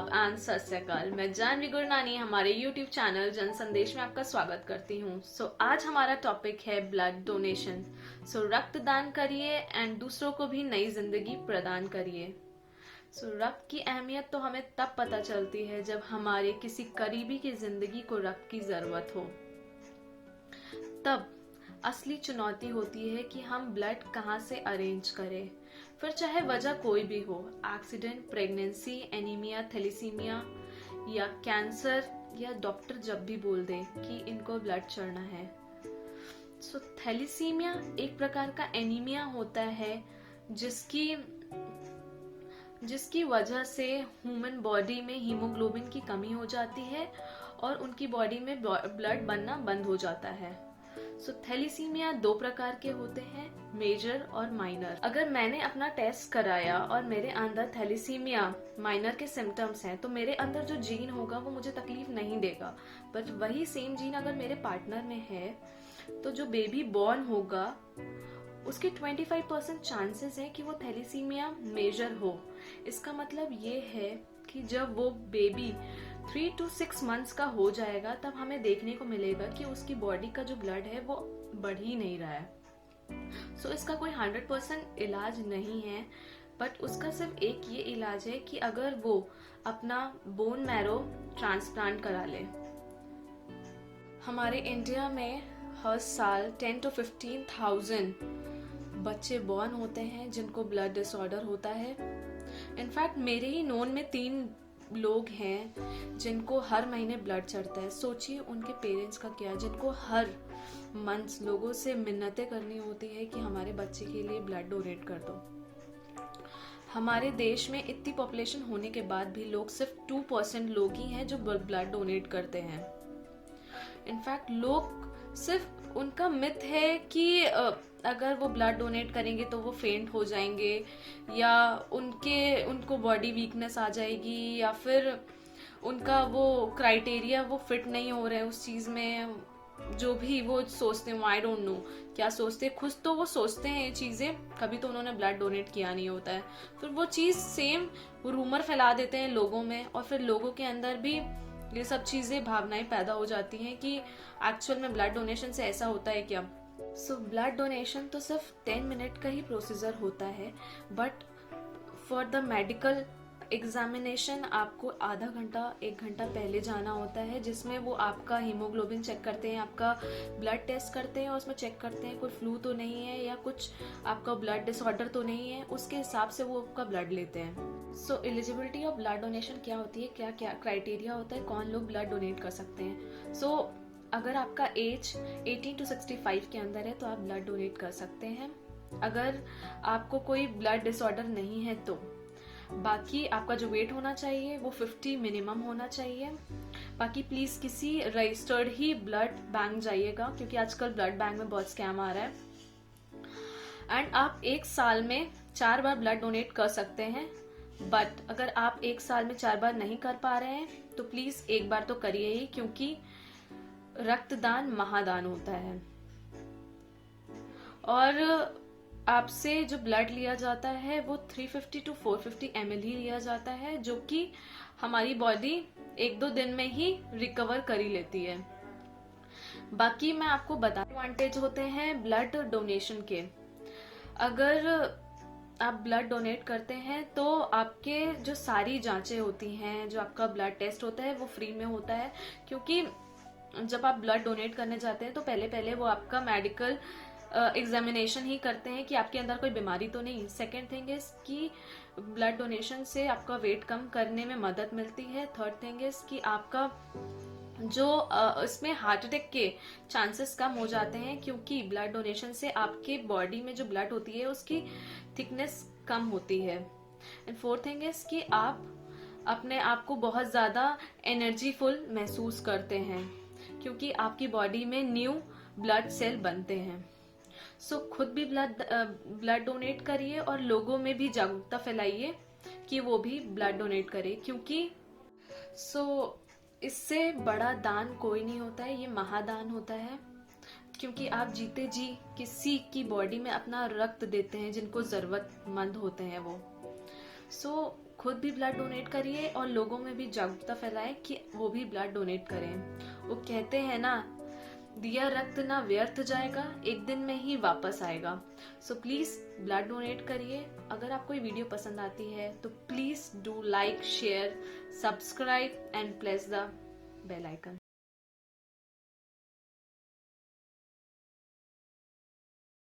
आदाब एंड सत श्री अकाल। मैं जानवी गुरनानी हमारे YouTube चैनल जन संदेश में आपका स्वागत करती हूँ। आज हमारा टॉपिक है ब्लड डोनेशन। रक्तदान करिए एंड दूसरों को भी नई जिंदगी प्रदान करिए। रक्त की अहमियत तो हमें तब पता चलती है जब हमारे किसी करीबी की जिंदगी को रक्त की जरूरत हो। तब असली चुनौती होती है कि हम ब्लड कहाँ से अरेंज करें, फिर चाहे वजह कोई भी हो, एक्सीडेंट, प्रेगनेंसी, एनीमिया, थैलेसीमिया या कैंसर, या डॉक्टर जब भी बोल दे कि इनको ब्लड चढ़ना है। थैलेसीमिया एक प्रकार का एनीमिया होता है जिसकी वजह से ह्यूमन बॉडी में हीमोग्लोबिन की कमी हो जाती है और उनकी बॉडी में ब्लड बनना बंद हो जाता है। थैलेसीमिया दो प्रकार के होते हैं, मेजर और माइनर। अगर मैंने अपना टेस्ट कराया और मेरे अंदर थैलेसीमिया माइनर के सिम्टम्स हैं तो मेरे अंदर जो जीन होगा वो मुझे तकलीफ नहीं देगा। बट वही सेम जीन अगर मेरे पार्टनर में है तो जो बेबी बॉर्न होगा उसके 25% चांसेस है कि वो थैलेसीमिया मेजर हो। इसका मतलब ये है कि जब वो बेबी 3 to 6 मंथ्स का हो जाएगा तब हमें देखने को मिलेगा कि उसकी बॉडी का जो ब्लड है वो बढ़ ही नहीं रहा है। इसका कोई 100% इलाज नहीं है, बट उसका सिर्फ एक ये इलाज है कि अगर वो अपना बोन मैरो ट्रांसप्लांट करा ले। हमारे इंडिया में हर साल 10 to 15,000 बच्चे बॉर्न होते हैं जिनको ब्लड डिसऑर्डर होता है। इनफैक्ट मेरे ही नोन में 3 लोग हैं जिनको हर महीने ब्लड चढ़ता है। सोचिए उनके पेरेंट्स का क्या, जिनको हर मंथ लोगों से मिन्नतें करनी होती है कि हमारे बच्चे के लिए ब्लड डोनेट कर दो। हमारे देश में इतनी पॉपुलेशन होने के बाद भी लोग सिर्फ 2% लोग ही हैं जो ब्लड डोनेट करते हैं। इनफैक्ट लोग सिर्फ उनका मिथ है कि अगर वो ब्लड डोनेट करेंगे तो वो फेंट हो जाएंगे या उनको बॉडी वीकनेस आ जाएगी या फिर उनका वो क्राइटेरिया वो फिट नहीं हो रहे हैं उस चीज़ में। जो भी वो सोचते हैं, आई डोंट नो क्या सोचते हैं, खुद तो वो सोचते हैं ये चीज़ें, कभी तो उन्होंने ब्लड डोनेट किया नहीं होता है। फिर वो चीज़ सेम रूमर फैला देते हैं लोगों में और फिर लोगों के अंदर भी ये सब चीज़ें भावनाएं पैदा हो जाती हैं कि एक्चुअल में ब्लड डोनेशन से ऐसा होता है क्या। ब्लड डोनेशन तो सिर्फ 10 मिनट का ही प्रोसीजर होता है, but for the medical examination आपको आधा घंटा 1 घंटा पहले जाना होता है, जिसमें वो आपका हीमोग्लोबिन चेक करते हैं, आपका ब्लड टेस्ट करते हैं और उसमें चेक करते हैं कोई फ्लू तो नहीं है या कुछ आपका ब्लड डिसऑर्डर तो नहीं है। उसके हिसाब से वो आपका ब्लड लेते हैं। एलिजिबिलिटी ऑफ ब्लड डोनेशन क्या होती है, क्या क्या क्राइटेरिया होता है, कौन लोग ब्लड डोनेट कर सकते हैं। अगर आपका एज 18 to 65 के अंदर है तो आप ब्लड डोनेट कर सकते हैं। अगर आपको कोई ब्लड डिसऑर्डर नहीं है तो बाकी आपका जो वेट होना चाहिए वो 50 मिनिमम होना चाहिए। बाकी प्लीज किसी रजिस्टर्ड ही ब्लड बैंक जाइएगा, क्योंकि आजकल ब्लड बैंक में बहुत स्कैम आ रहा है। एंड आप 1 साल में 4 बार ब्लड डोनेट कर सकते हैं, बट अगर आप 1 साल में 4 बार नहीं कर पा रहे हैं तो प्लीज 1 बार तो करिए ही, क्योंकि रक्तदान महादान होता है। और आपसे जो ब्लड लिया जाता है वो 350 to 450 ml ही लिया जाता है, जो कि हमारी बॉडी 1-2 दिन में ही रिकवर कर ही लेती है। बाकी मैं आपको बता एडवांटेज होते हैं ब्लड डोनेशन के। अगर आप ब्लड डोनेट करते हैं तो आपके जो सारी जांचें होती हैं, जो आपका ब्लड टेस्ट होता है वो फ्री में होता है, क्योंकि जब आप ब्लड डोनेट करने जाते हैं तो पहले वो आपका मेडिकल एग्जामिनेशन ही करते हैं कि आपके अंदर कोई बीमारी तो नहीं। सेकेंड थिंग इज कि ब्लड डोनेशन से आपका वेट कम करने में मदद मिलती है। थर्ड थिंग इज कि आपका जो इसमें हार्ट अटैक के चांसेस कम हो जाते हैं, क्योंकि ब्लड डोनेशन से आपके बॉडी में जो ब्लड होती है उसकी थिकनेस कम होती है। एंड फोर्थ थिंग इज कि आप अपने आप को बहुत ज़्यादा एनर्जीफुल महसूस करते हैं, क्योंकि आपकी बॉडी में न्यू ब्लड सेल बनते हैं। खुद भी ब्लड डोनेट करिए और लोगों में भी जागरूकता फैलाइए कि वो भी ब्लड डोनेट करे, क्योंकि इससे बड़ा दान कोई नहीं होता है, ये महादान होता है। क्योंकि आप जीते जी किसी की बॉडी में अपना रक्त देते हैं जिनको जरूरतमंद होते हैं वो। खुद भी ब्लड डोनेट करिए और लोगों में भी जागरूकता फैलाएं कि वो भी ब्लड डोनेट करें। वो कहते हैं ना, दिया रक्त ना व्यर्थ जाएगा, एक दिन में ही वापस आएगा। सो प्लीज ब्लड डोनेट करिए। अगर आपको ये वीडियो पसंद आती है तो please do like, share, subscribe and press the bell icon.